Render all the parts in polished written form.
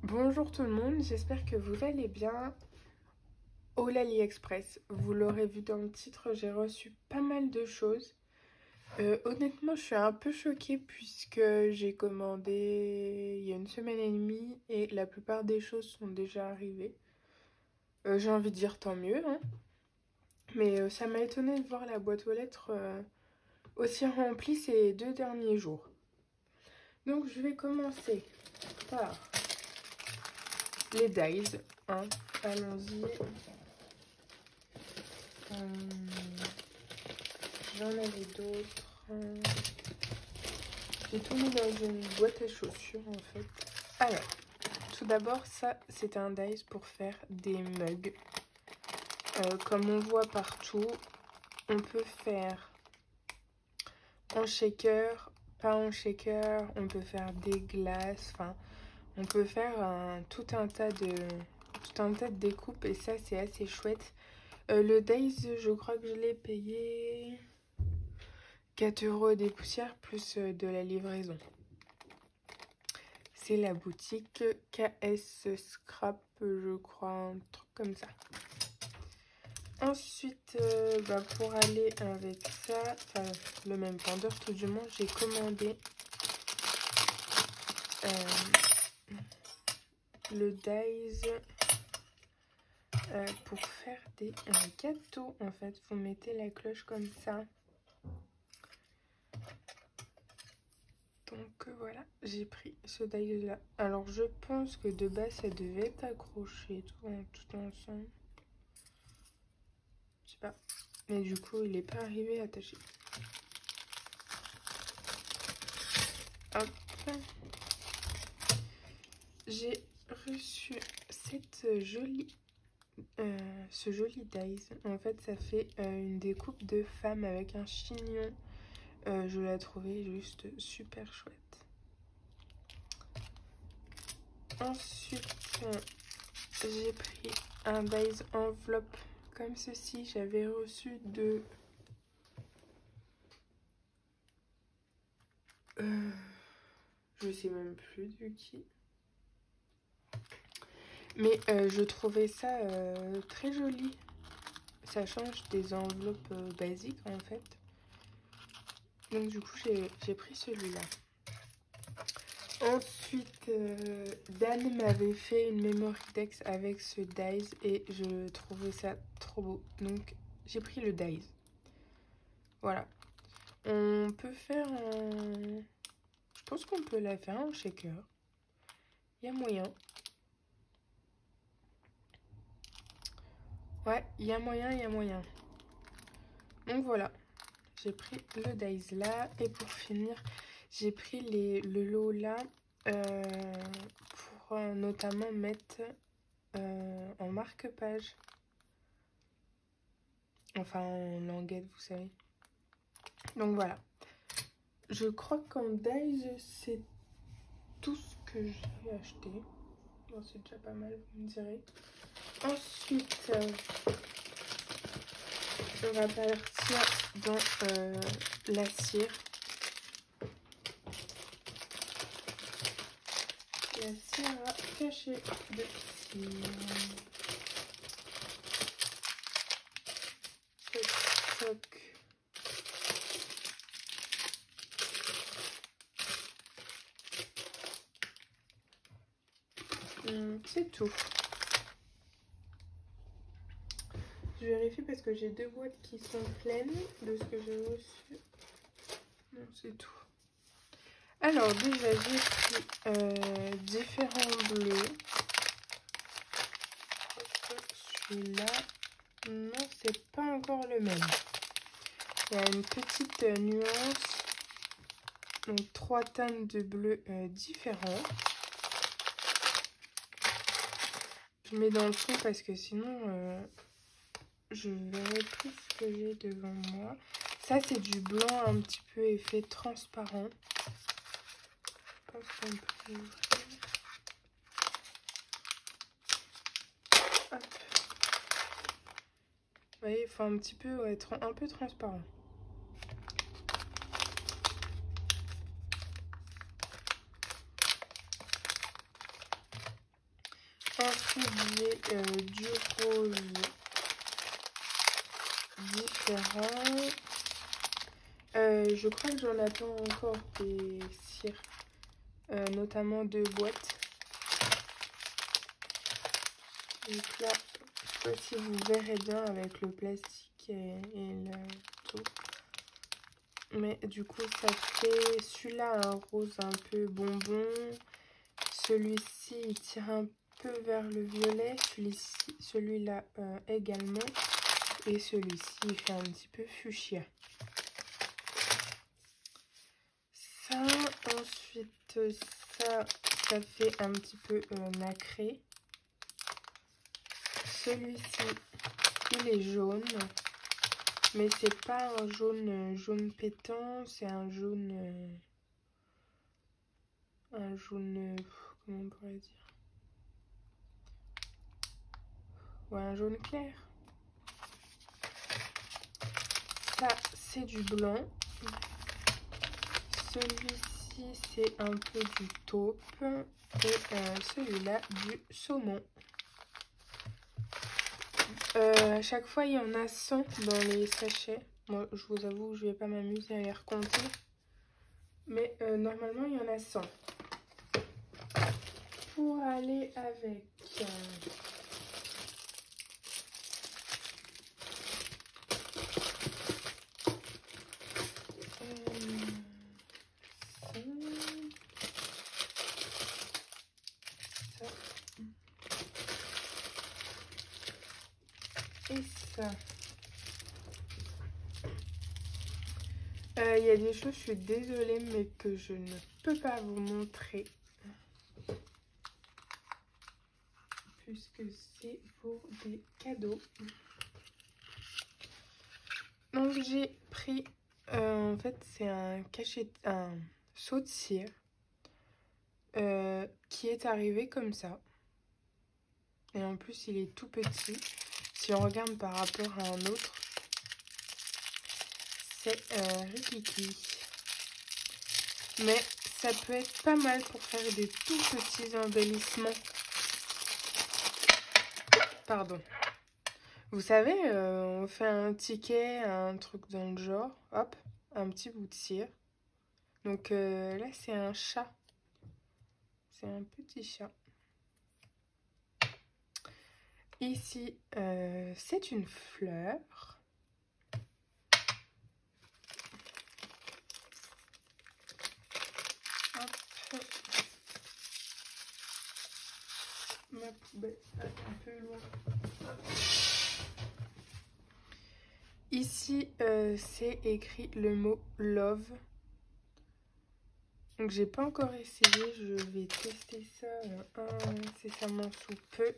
Bonjour tout le monde, j'espère que vous allez bien. Haul AliExpress, vous l'aurez vu dans le titre, j'ai reçu pas mal de choses. Honnêtement, je suis un peu choquée puisque j'ai commandé il y a une semaine et demie et la plupart des choses sont déjà arrivées. J'ai envie de dire tant mieux, hein. Mais ça m'a étonnée de voir la boîte aux lettres aussi remplie ces 2 derniers jours. Donc je vais commencer par les Dies, hein. Allons-y. J'en avais d'autres. J'ai tout mis dans une boîte à chaussures en fait. Alors, tout d'abord, ça c'est un dice pour faire des mugs. Comme on voit partout, on peut faire en shaker, pas en shaker, on peut faire des glaces, enfin, on peut faire tout un tas de découpes et ça c'est assez chouette. Le dice, je crois que je l'ai payé 4 € des poussières plus de la livraison. C'est la boutique KS Scrap, je crois, un truc comme ça. Ensuite, pour aller avec ça, enfin le même vendeur tout du moins, j'ai commandé le dies pour faire des gâteaux. En fait, vous mettez la cloche comme ça. Donc voilà, j'ai pris ce dies là. Alors je pense que de base ça devait être accroché tout ensemble. Je sais pas. Mais du coup il n'est pas arrivé attaché. Hop. J'ai reçu ce joli dies. En fait ça fait une découpe de femme avec un chignon. Je l'ai trouvé juste super chouette. Ensuite, j'ai pris un dies enveloppe comme ceci. J'avais reçu de... je sais même plus de qui. Mais je trouvais ça très joli. Ça change des enveloppes basiques en fait. Donc du coup j'ai pris celui-là. Ensuite, Dan m'avait fait une memory dex avec ce dies et je trouvais ça trop beau. Donc j'ai pris le dies. Voilà. On peut faire un... Je pense qu'on peut la faire en shaker. Il y a moyen. Ouais, il y a moyen. Donc voilà. J'ai pris le dies là. Et pour finir, j'ai pris le lot là pour notamment mettre en marque-page. Enfin, en languette, vous savez. Donc voilà. Je crois qu'en dies, c'est tout ce que j'ai acheté. Bon, c'est déjà pas mal, vous me direz. Ensuite, on va partir dans la cire. La cire à cacher de cire. Toc. C'est tout. Je vérifie parce que j'ai 2 boîtes qui sont pleines de ce que j'ai reçu. Non, c'est tout. Alors déjà j'ai pris différents bleus. Celui-là, non, c'est pas encore le même. Il y a une petite nuance. Donc 3 teintes de bleu différents. Je mets dans le fond parce que sinon je verrai plus ce que j'ai devant moi. Ça c'est du blanc un petit peu effet transparent. Je pense qu'on peut l'ouvrir. Hop. Vous voyez, il faut un petit peu être un peu transparent. Ensuite, j'ai du rose différent. Je crois que j'en attends encore des cires, notamment de boîtes. Donc là, je sais pas si vous verrez bien avec le plastique et le tout. Mais du coup, ça fait celui-là un rose un peu bonbon. Celui-ci, il tire un peu vers le violet. Celui-là également. Et celui-ci, il fait un petit peu fuchsia. Ça, ensuite, ça fait un petit peu nacré. Celui-ci, il est jaune. Mais c'est pas un jaune pétant, c'est un jaune... comment on pourrait dire? Ouais, un jaune clair. Ça, c'est du blanc. Celui-ci, c'est un peu du taupe. Et celui-là, du saumon. À chaque fois, il y en a 100 dans les sachets. Moi, je vous avoue, je vais pas m'amuser à les recompter. Mais normalement, il y en a 100. Pour aller avec... et ça. Il y a des choses, je suis désolée, mais que je ne peux pas vous montrer. Puisque c'est pour des cadeaux. Donc j'ai pris, en fait c'est un seau de cire qui est arrivé comme ça. Et en plus il est tout petit. Si on regarde par rapport à un autre, c'est rikiki. Mais ça peut être pas mal pour faire des tout petits embellissements. Pardon. Vous savez, on fait un ticket, un truc dans le genre. Hop, un petit bout de cire. Donc là, c'est un chat. C'est un petit chat. Ici, c'est une fleur. Hop. Ma poubelle est un peu loin. Ici, c'est écrit le mot love. Donc, j'ai pas encore essayé. Je vais tester ça incessamment sous peu.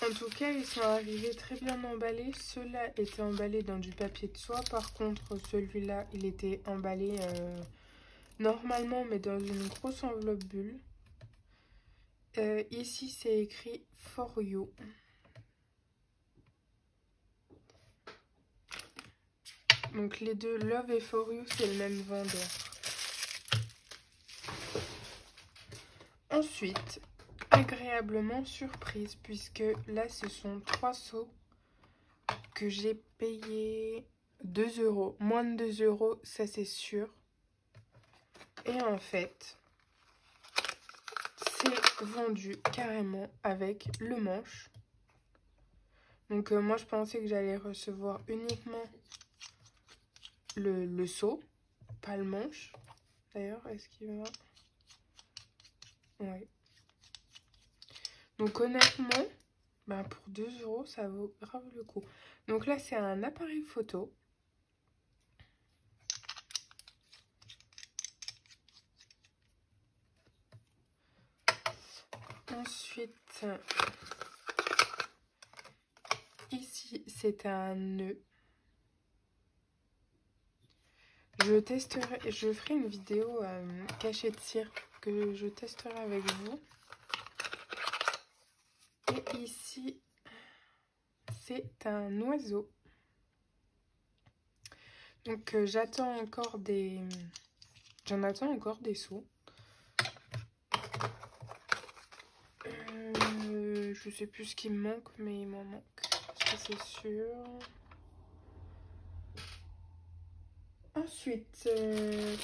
En tout cas, ils sont arrivés très bien emballés. Ceux-là étaient emballés dans du papier de soie. Par contre, celui-là, il était emballé normalement, mais dans une grosse enveloppe bulle. Ici, c'est écrit For You. Donc, les deux, Love et For You, c'est le même vendeur. Ensuite, agréablement surprise, puisque là, ce sont 3 seaux que j'ai payé 2 €. Moins de 2 €, ça c'est sûr. Et en fait, c'est vendu carrément avec le manche. Donc moi je pensais que j'allais recevoir uniquement le seau, pas le manche. D'ailleurs, est-ce qu'il va? Ouais. Donc honnêtement, ben, pour 2 €, ça vaut grave le coup. Donc là, c'est un appareil photo. Ensuite, ici, c'est un nœud. Je ferai une vidéo cachée de cire que je testerai avec vous. Et ici, c'est un oiseau. Donc j'en attends encore des seaux. Je sais plus ce qui me manque, mais il m'en manque. Ça, c'est sûr. Ensuite,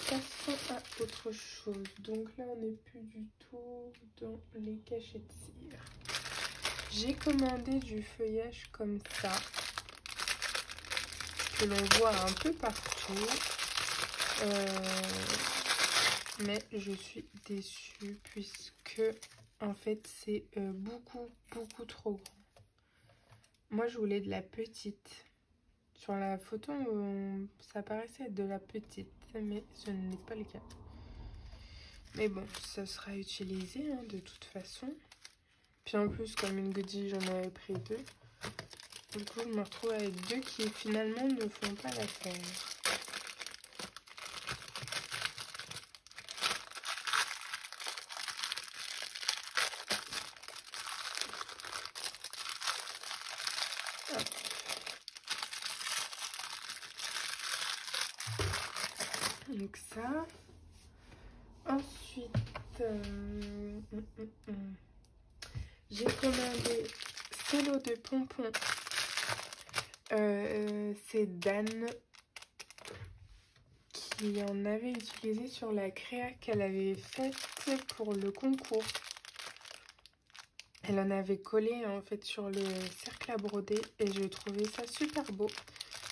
passons à autre chose. Donc là, on n'est plus du tout dans les cachets de cire. J'ai commandé du feuillage comme ça, que l'on voit un peu partout. Mais je suis déçue puisque, en fait, c'est beaucoup trop grand. Moi, je voulais de la petite. Sur la photo, ça paraissait être de la petite, mais ce n'est pas le cas. Mais bon, ça sera utilisé hein, de toute façon. Puis en plus, comme une goodie, j'en avais pris 2. Du coup, je me retrouve avec 2 qui finalement ne font pas l'affaire. Donc ça. Ensuite, j'ai commandé ce lot de pompons. C'est Dan qui en avait utilisé sur la créa qu'elle avait faite pour le concours. Elle en avait collé en fait sur le cercle à broder et j'ai trouvé ça super beau.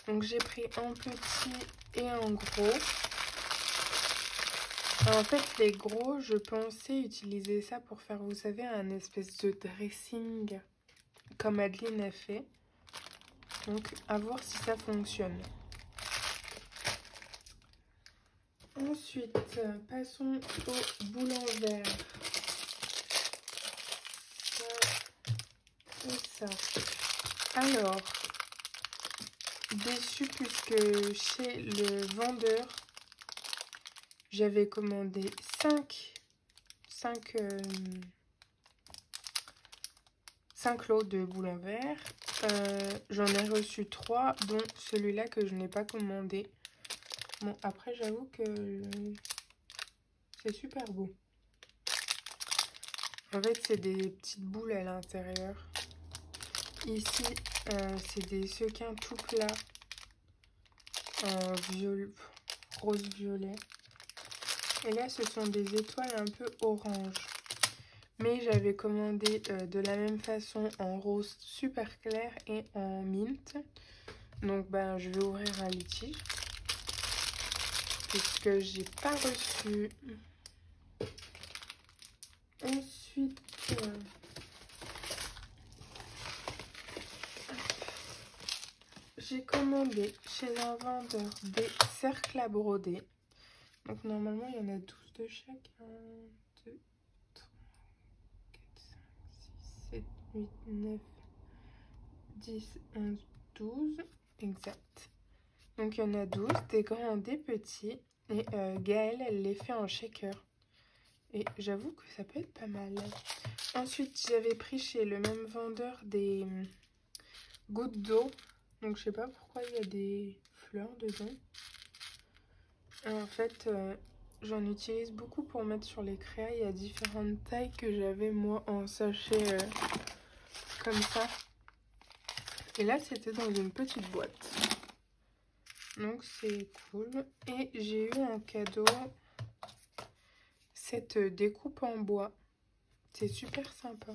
Donc j'ai pris en petit et en gros. En fait, les gros, je pensais utiliser ça pour faire, vous savez, un espèce de dressing comme Adeline a fait. Donc, à voir si ça fonctionne. Ensuite, passons aux boules en verre. Ça et ça. Alors, déçue puisque chez le vendeur, j'avais commandé 5 lots de boules en verre. J'en ai reçu 3, dont celui-là que je n'ai pas commandé. Bon, après, j'avoue que c'est super beau. En fait, c'est des petites boules à l'intérieur. Ici, c'est des sequins tout plats en rose-violet. Et là, ce sont des étoiles un peu orange. Mais j'avais commandé de la même façon en rose super clair et en mint. Donc, ben, je vais ouvrir un litige. Puisque j'ai pas reçu. Ensuite, j'ai commandé chez un vendeur des cercles à broder. Donc normalement, il y en a 12 de chaque. 1, 2, 3, 4, 5, 6, 7, 8, 9, 10, 11, 12. Exact. Donc il y en a 12, des grands, des petits. Et Gaëlle, elle les fait en shaker. Et j'avoue que ça peut être pas mal. Ensuite, j'avais pris chez le même vendeur des gouttes d'eau. Donc je sais pas pourquoi il y a des fleurs dedans. En fait, j'en utilise beaucoup pour mettre sur les créas. Il y a différentes tailles que j'avais moi en sachet comme ça. Et là, c'était dans une petite boîte. Donc c'est cool. Et j'ai eu en cadeau cette découpe en bois. C'est super sympa.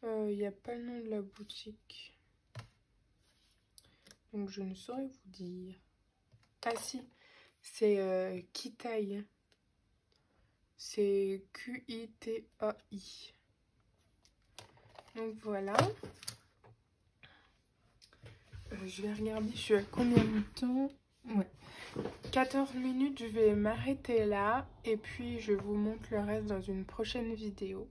Il n'y a pas le nom de la boutique. Donc je ne saurais vous dire. Ah si, c'est Kitai. C'est Q-I-T-A-I. Donc voilà. Je vais regarder, je suis à combien de temps? Ouais. 14 minutes, je vais m'arrêter là. Et puis je vous montre le reste dans une prochaine vidéo.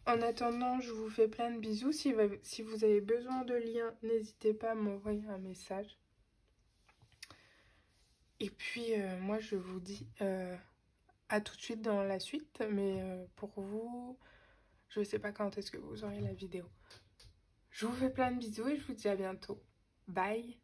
En attendant, je vous fais plein de bisous. Si vous avez besoin de liens, n'hésitez pas à m'envoyer un message. Et puis, moi, je vous dis à tout de suite dans la suite. Mais pour vous, je ne sais pas quand est-ce que vous aurez la vidéo. Je vous fais plein de bisous et je vous dis à bientôt. Bye!